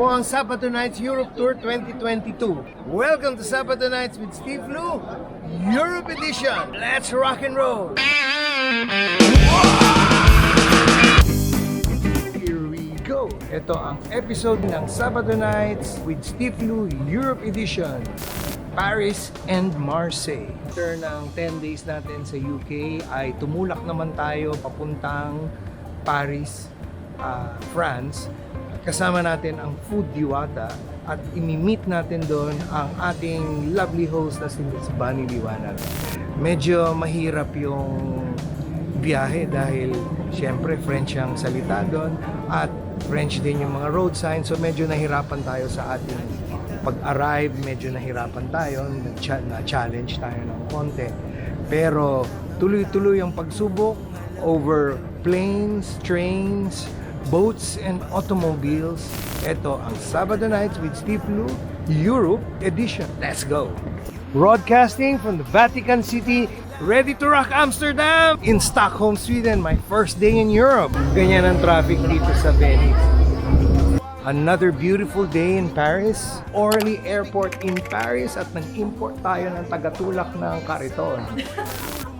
po ang Sabado Nights Europe Tour 2022. Welcome to Sabado Nights with Steve Lu, Europe Edition. Let's rock and roll! Here we go! Ito ang episode ng Sabado Nights with Steve Lu, Europe Edition. Paris and Marseille. After ng 10 days natin sa UK ay tumulak naman tayo papuntang Paris, France. Kasama natin ang food diwata at imi-meet natin doon ang ating lovely host na si Miss Bunny Liwanag. Medyo mahirap yung biyahe dahil syempre French ang salita doon at French din yung mga road signs, so medyo nahirapan tayo sa ating pag-arrive, medyo nahirapan tayo, na-challenge tayo ng konti. Pero tuloy-tuloy ang pagsubok over planes, trains, boats, and automobiles. Ito ang Sabado Nights with Steve Lu, Europe Edition. Let's go! Broadcasting from the Vatican City, ready to rock Amsterdam! In Stockholm, Sweden, my first day in Europe. Ganyan ang traffic dito sa Venice. Another beautiful day in Paris. Orly Airport in Paris at nag-import tayo ng tagatulak ng kariton.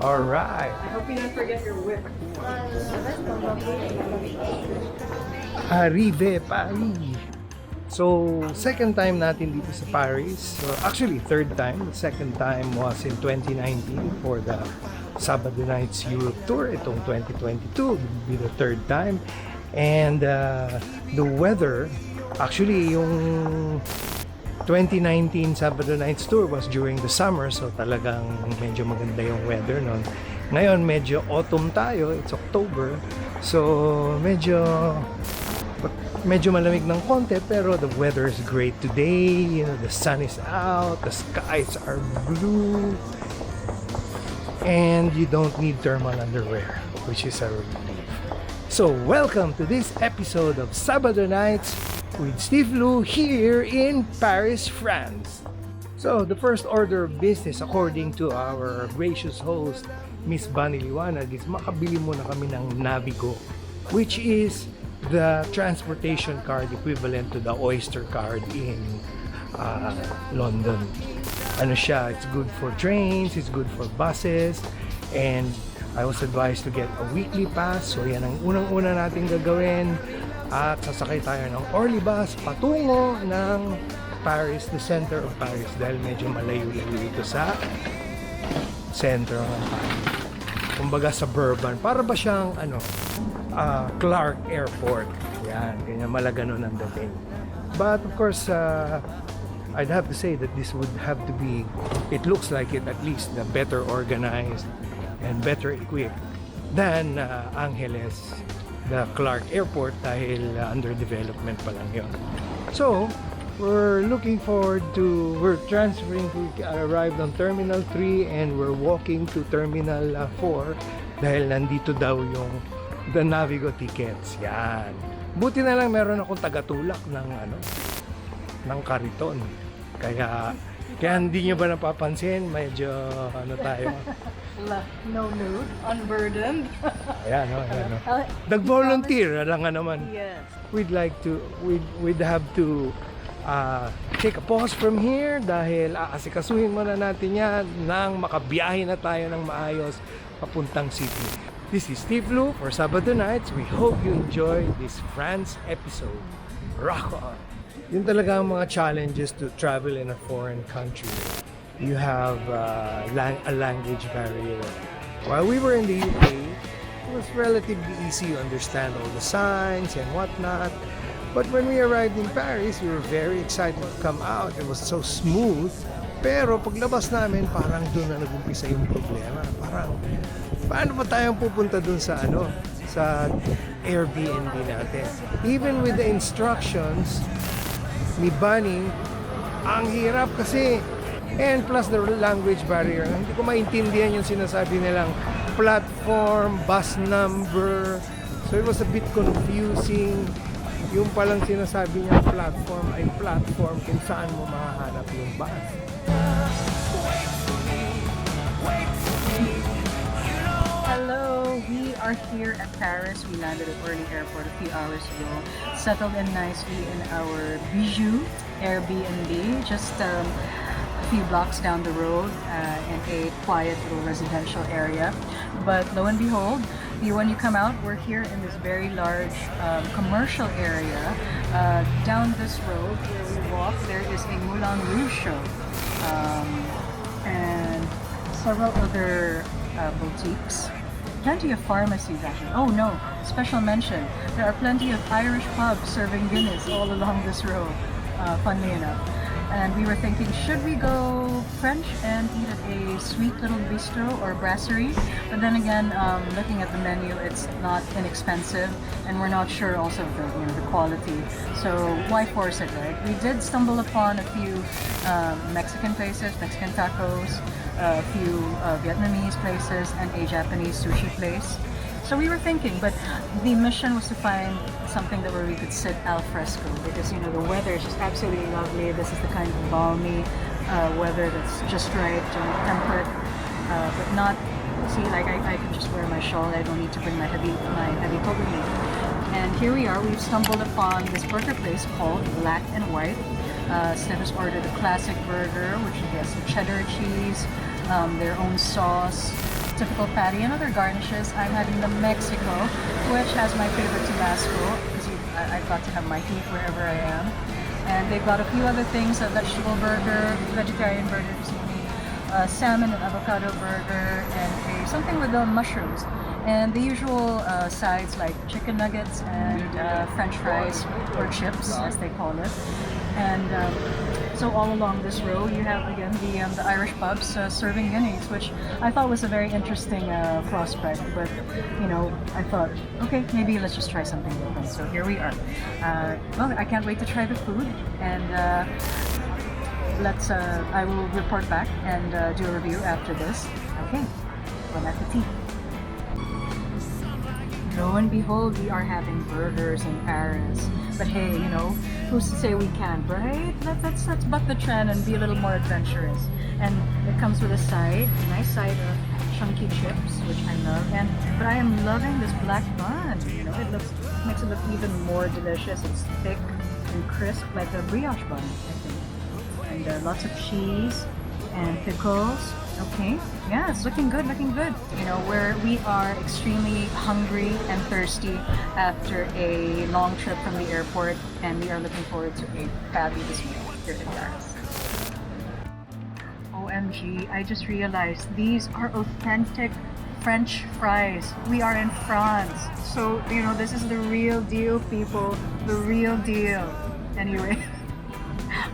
Alright. I hope you don't forget your whip. Arrive Paris. So, second time natin dito sa Paris. So, actually, third time. The second time was in 2019 for the Sabado Nights Europe Tour. Itong 2022 will be the third time. And the weather, actually, yung 2019 Sabado Nights Tour was during the summer, so talagang medyo maganda yung weather noon. Ngayon, medyo autumn tayo. It's October. So, medyo malamig ng konti, pero the weather is great today. You know, the sun is out, the skies are blue, and you don't need thermal underwear, which is a relief. So, welcome to this episode of Sabado Nights with Steve Lu here in Paris, France. So, the first order of business, according to our gracious host, Miss Bunny Liwanag, is makabili muna kami ng Navigo, which is the transportation card equivalent to the Oyster card in London. Ano siya, it's good for trains, it's good for buses, and I was advised to get a weekly pass. So yan ang unang-una natin gagawin. At sasakay tayo ng Orly bus patungo ng Paris, the center of Paris, dahil medyo malayo-layo dito sa center ng Paris. Kumbaga suburban. Para ba siyang Clark Airport. Yan, ganyan malaganon ang dating. But of course, I'd have to say that this would have to be, it looks like it at least, the better organized and better equipped than Angeles, the Clark Airport, dahil under development pa lang yun. So, we're looking forward to, we're transferring, we arrived on Terminal 3 and we're walking to Terminal 4 dahil nandito daw yung the Navigo tickets. Yan. Buti na lang meron akong tagatulak ng kariton. Kaya hindi nyo ba napapansin, medyo tayo. No nude, unburdened. Ayan, ayan. Nag-volunteer lang naman. Yes. We'd have to take a pause from here dahil aasikasuhin muna natin yan nang makabiyahe na tayo ng maayos papuntang city. This is Steve Lu for Sabado Nights. We hope you enjoy this France episode. Rock on! Yun talaga ang mga challenges to travel in a foreign country. You have a language barrier. While we were in the UK, it was relatively easy to understand all the signs and whatnot. But when we arrived in Paris, we were very excited to come out. It was so smooth. Pero paglabas namin, parang doon na nag-umpisa yung problema. Parang, paano ba tayong pupunta doon sa sa Airbnb natin? Even with the instructions ni Bunny, ang hirap kasi. And plus the language barrier. Hindi ko maintindihan yung sinasabi nilang platform, bus number. So it was a bit confusing. Yung palang sinasabi niya platform ay platform kung saan mo mahahanap yung bus. Hello, we are here at Paris. We landed at Orly Airport a few hours ago. Settled in nicely in our Bijou Airbnb, just a few blocks down the road in a quiet little residential area. But lo and behold, when you come out, we're here in this very large commercial area. Down this road where we walk, there is a Moulin Rouge show. And several other boutiques. Plenty of pharmacies actually. Oh no, special mention. There are plenty of Irish pubs serving Guinness all along this road, funnily enough. And we were thinking, should we go French and eat at a sweet little bistro or brasserie? But then again, looking at the menu, it's not inexpensive, and we're not sure also of the quality. So why force it, right? We did stumble upon a few Mexican places, Mexican tacos, a few Vietnamese places, and a Japanese sushi place. So we were thinking, but the mission was to find something where we could sit al fresco, because the weather is just absolutely lovely. This is the kind of balmy weather that's just right, tempered, but not. See, like I can just wear my shawl. I don't need to bring my heavy coat with me. And here we are. We've stumbled upon this burger place called Black and White. Steph has ordered a classic burger, which has some cheddar cheese, their own sauce, typical patty, and other garnishes. I'm having the Mexico, which has my favorite Tabasco, because I've got to have my heat wherever I am. And they've got a few other things: a vegetable burger, vegetarian burger, salmon and avocado burger, and something with the mushrooms. And the usual sides like chicken nuggets and French fries, or chips as they call it. And so all along this road you have again the Irish pubs serving Guinness, which I thought was a very interesting prospect. But I thought, okay, maybe let's just try something different. So here we are. Well, I can't wait to try the food, and I will report back and do a review after this. Okay, bon appetit. Lo and behold, we are having burgers in Paris. But hey, who's to say we can't, right? Let's buck the trend and be a little more adventurous. And it comes with a nice side of chunky chips, which I love. But I am loving this black bun. It makes it look even more delicious. It's thick and crisp, like a brioche bun, I think. And lots of cheese and pickles. Okay, yeah, it's looking good. Where we are extremely hungry and thirsty after a long trip from the airport, and we are looking forward to a fabulous meal here in Paris. OMG, I just realized these are authentic French fries. We are in France, so this is the real deal, people, the real deal. Anyway,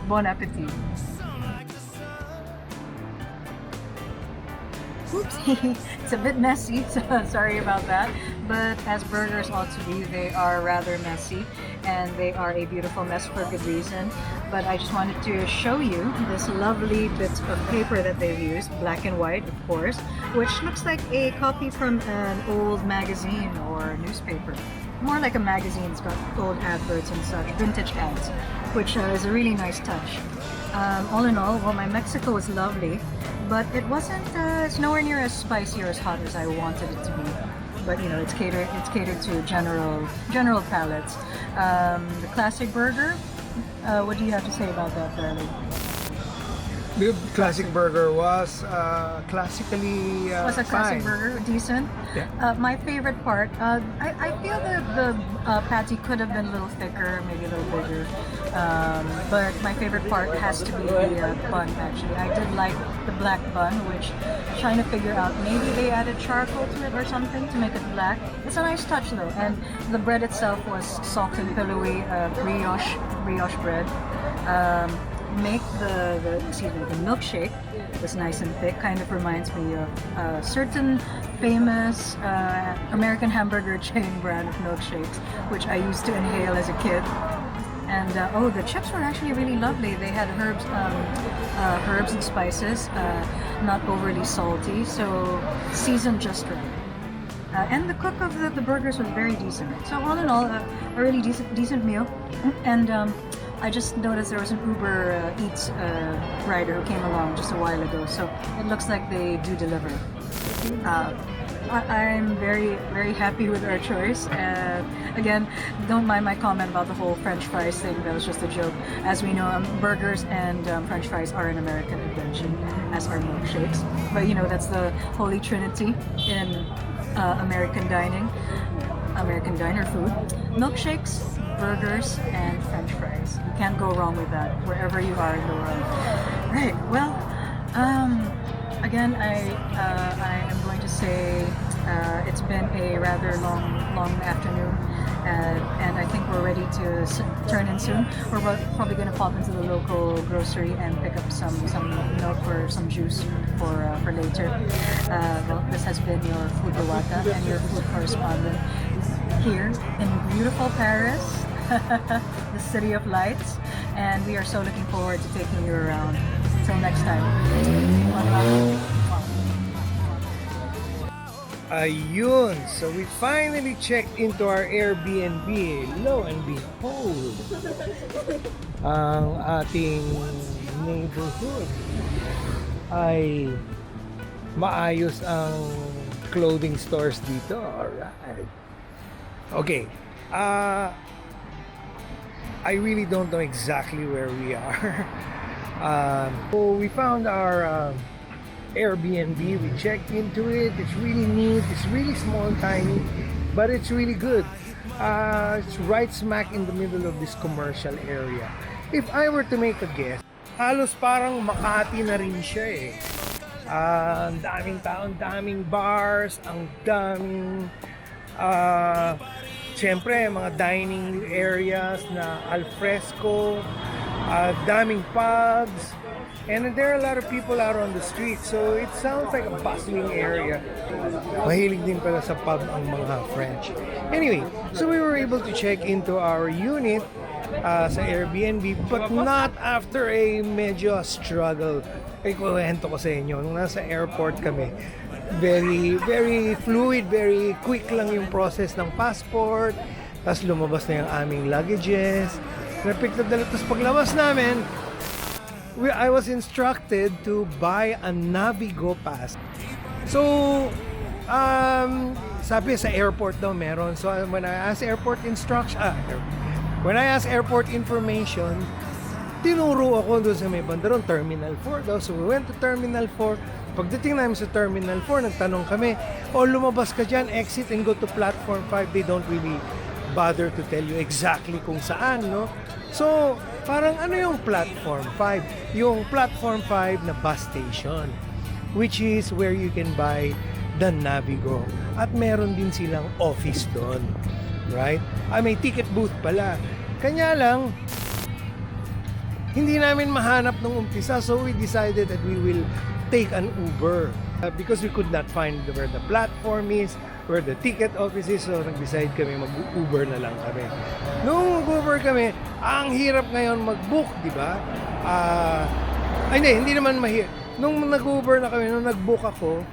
bon appetit. Oopsie, it's a bit messy, so sorry about that. But as burgers ought to be, they are rather messy, and they are a beautiful mess for good reason. But I just wanted to show you this lovely bit of paper that they've used, black and white, of course, which looks like a copy from an old magazine or newspaper. More like a magazine. It's got old adverts and such, vintage ads, which is a really nice touch. All in all, well, my Mexico was lovely, but it wasn't. It's nowhere near as spicy or as hot as I wanted it to be. But it's catered to general palates. The classic burger. What do you have to say about that, darling? The classic burger was classically Was a classic fine. burger decent? Yeah. My favorite part, I feel that the patty could have been a little thicker, maybe a little bigger. But my favorite part has to be the bun, actually. I did like the black bun, which I'm trying to figure out, maybe they added charcoal to it or something to make it black. It's a nice touch though, and the bread itself was soft and pillowy, brioche bread. Make the milkshake was nice and thick. Kind of reminds me of a certain famous American hamburger chain brand of milkshakes, which I used to inhale as a kid. And the chips were actually really lovely. They had herbs and spices, not overly salty, so seasoned just right. And the cook of the burgers was very decent. So all in all, a really decent meal. And I just noticed there was an Uber Eats rider who came along just a while ago, so it looks like they do deliver. I'm very happy with our choice. Again, don't mind my comment about the whole French fries thing. That was just a joke. As we know, burgers and French fries are an American invention, as are milkshakes. But you know, that's the holy trinity in American dining, American diner food. Milkshakes, burgers, and French fries. You can't go wrong with that wherever you are in the world. Right. Well. Again, I am going to say it's been a rather long afternoon, and I think we're ready to turn in soon. We're probably going to pop into the local grocery and pick up some milk or some juice for later. Well, this has been your food Iwata and your food correspondent here in beautiful Paris, the city of lights, and we are so looking forward to taking you around. Until next time. Ayun, so we finally checked into our Airbnb. Lo and behold, ang ating neighborhood ay maayos ang clothing stores dito. Alright. Okay. I really don't know exactly where we are. So we found our Airbnb. We checked into it. It's really neat. It's really small, tiny, but it's really good. It's right smack in the middle of this commercial area. If I were to make a guess, halos parang Makati na rin siya eh. Ang daming tao, ang daming bars, ang daming siyempre mga dining areas na alfresco, daming pubs, and there are a lot of people out on the street, so it sounds like a bustling area. Mahilig din pala sa pub ang mga French. Anyway, so we were able to check into our unit sa Airbnb, but not after a medyo struggle. Ikuwento ko sa inyo, nung nasa airport kami, very fluid, very quick lang yung process ng passport, tapos lumabas na yung aming luggages, na-pick up dala. Tapos paglabas namin, I was instructed to buy a Navigo pass. So, sabi sa airport daw meron. So, when I asked airport information, tinuro ako doon sa may banda doon, Terminal 4 daw. So, we went to Terminal 4. Pagdating namin sa Terminal 4, nagtanong kami, lumabas ka dyan, exit and go to Platform 5. They don't really bother to tell you exactly kung saan, no? So, parang ano yung Platform 5? Yung Platform 5 na bus station, which is where you can buy the Navigo. At meron din silang office doon, right? May ticket booth pala. Kanya lang, hindi namin mahanap nung umpisa, so we decided that we will take an Uber because we could not find where the platform is, where the ticket office is, so nag-decide kami mag-Uber na lang kami. Nung mag-Uber kami, ang hirap ngayon mag-book, di ba? Hindi naman mahirap. Nung nag-Uber na kami, nung nag-book ako,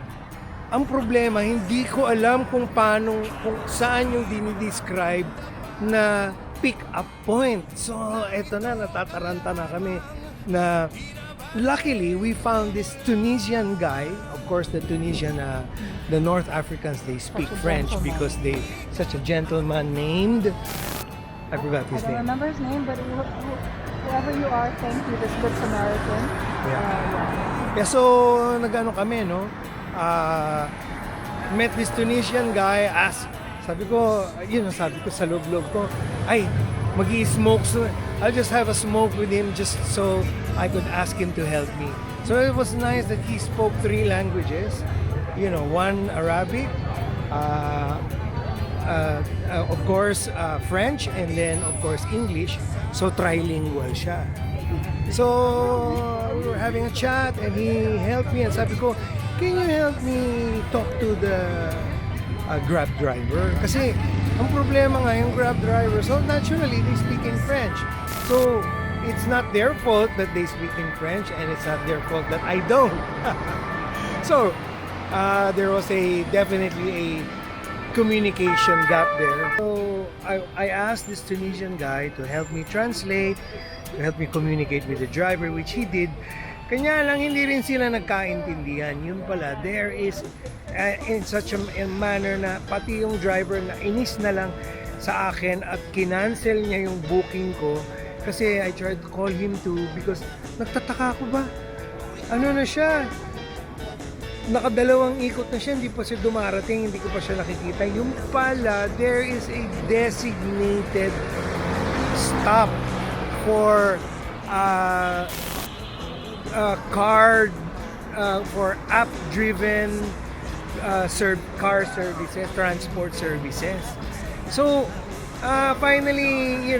ang problema, hindi ko alam kung saan yung dinidescribe na pick-up point. So, eto na, natataranta na kami na luckily, we found this Tunisian guy. Of course, the North Africans, they speak French because they such a gentleman named, I forgot his name. I don't remember his name, but whoever you are, thank you, this good Samaritan. Yeah, so nagano kami, no? Met this Tunisian guy, sabi ko sa loob-loob ko, magi-smoke. So I'll just have a smoke with him just so I could ask him to help me. So it was nice that he spoke 3 languages. One Arabic, of course French, and then of course English. So trilingual siya. So we were having a chat and he helped me, and sabi ko, can you help me talk to the Grab driver? Kasi ang problema nga yung Grab driver, so naturally they speak in French. So it's not their fault that they speak in French, and it's not their fault that I don't. So there was definitely a communication gap there. So I asked this Tunisian guy to help me translate, to help me communicate with the driver, which he did. Kanya lang hindi rin sila nagkaintindihan. Yun pala, there is in such a manner na pati yung driver na inis na lang sa akin at kinancel niya yung booking ko kasi I tried to call him too because nagtataka ako ba? Ano na siya? Nakadalawang ikot na siya, hindi pa siya dumarating, hindi ko pa siya nakikita. Yung pala, there is a designated stop for car for app-driven car services, transport services. So, finally, we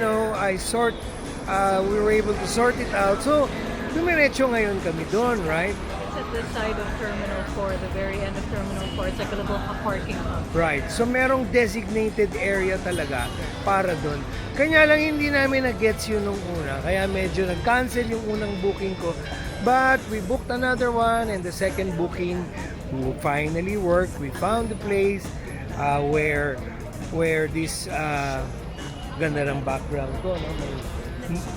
were able to sort it out. So, dumiretso ngayon kami doon, right? It's at the side of Terminal 4, the very end of Terminal 4. It's like a little parking lot. Right. So, merong designated area talaga para doon. Kanya lang hindi namin na-gets yun nung una. Kaya medyo nag-cancel yung unang booking ko. But we booked another one and the second booking finally worked. We found the place where this ganda ng background ko, no? May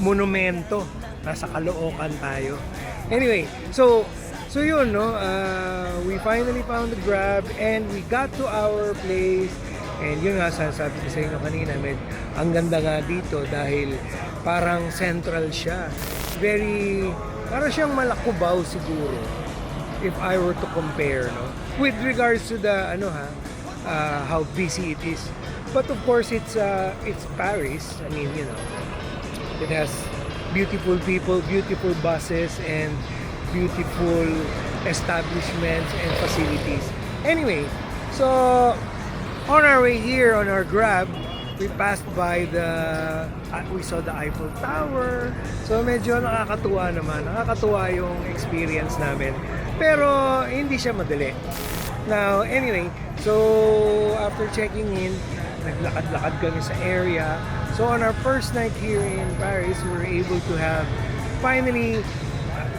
monumento. Nasa Caloocan tayo. Anyway, so yun, no? We finally found the Grab and we got to our place. And yun nga, sabi ko sa inyo kanina, ang ganda nga dito dahil parang central siya. Parang siyang Malakubaw siguro, if I were to compare, no? With regards to the, how busy it is. But of course, it's Paris. I mean, it has beautiful people, beautiful buses, and beautiful establishments and facilities. Anyway, so on our way here on our Grab, we passed by we saw the Eiffel Tower. So medyo nakakatuwa naman. Nakakatuwa yung experience namin. Pero hindi siya madali. Now, anyway, so after checking in, naglakad-lakad kami sa area. So on our first night here in Paris, we were able to have, finally,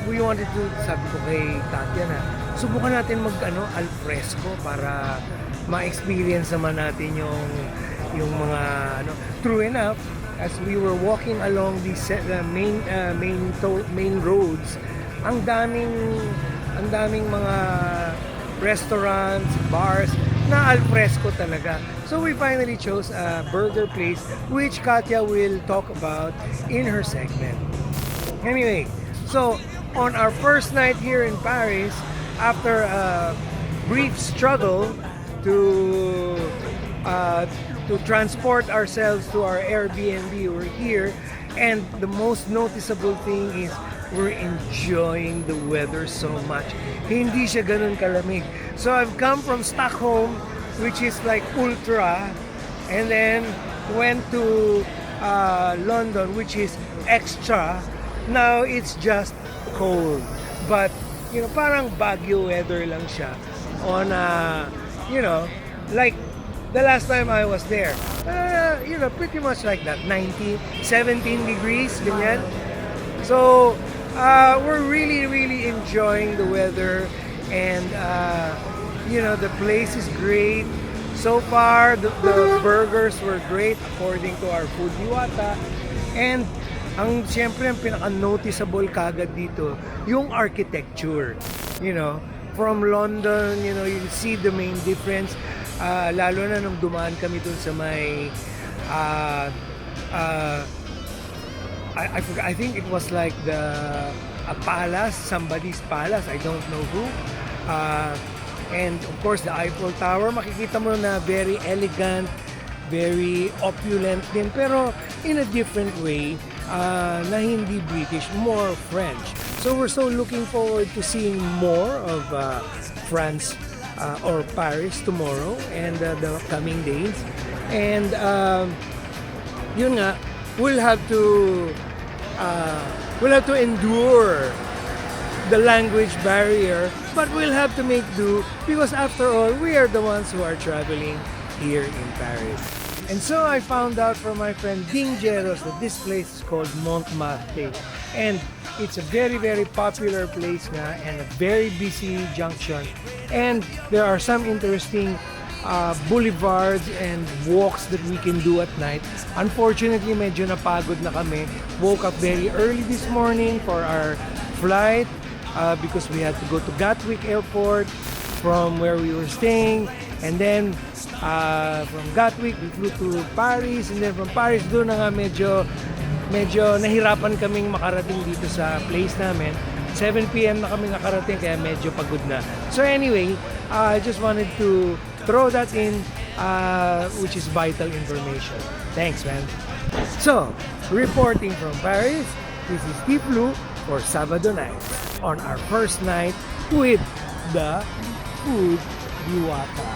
we wanted to, sabi ko kay Katya na, subukan natin al fresco para ma-experience naman natin yung mga true enough, as we were walking along these main roads, ang daming mga restaurants, bars na al fresco talaga. So we finally chose a burger place which Katya will talk about in her segment. Anyway, so on our first night here in Paris, after a brief struggle to transport ourselves to our Airbnb, we're here, and the most noticeable thing is we're enjoying the weather so much. Hindi siya ganun kalamig. So I've come from Stockholm, which is like ultra, and then went to London, which is extra. Now it's just cold, but parang Baguio weather lang siya on like the last time I was there, pretty much like that, 17 degrees, ganyan. So, we're really, really enjoying the weather, and, the place is great. So far, the burgers were great according to our food diwata. And, siyempre, ang pinaka-noticeable kagad dito, yung architecture. From London, you see the main difference. Lalo na nung dumaan kami dun sa may I think it was like a palace, somebody's palace, I don't know who. And of course the Eiffel Tower, makikita mo na very elegant, very opulent din, pero in a different way, na hindi British, more French. So we're so looking forward to seeing more of France or Paris tomorrow and the coming days. And yun nga, we'll have to endure the language barrier, but we'll have to make do because after all, we are the ones who are traveling here in Paris. And so I found out from my friend Ding Jeros that this place is called Montmartre. And it's a very, very popular place nga and a very busy junction. And there are some interesting boulevards and walks that we can do at night. Unfortunately, medyo napagod na kami. Woke up very early this morning for our flight. because we had to go to Gatwick Airport from where we were staying, and then from Gatwick we flew to Paris, and then from Paris doon na nga medyo nahirapan kaming makarating dito sa place namin. 7 p.m. na kami nakarating kaya medyo pagod na. So anyway, I just wanted to throw that in, which is vital information. Thanks, man. So, reporting from Paris, this is Steve Lu for Sabado Nights on our first night with the Food Diwata.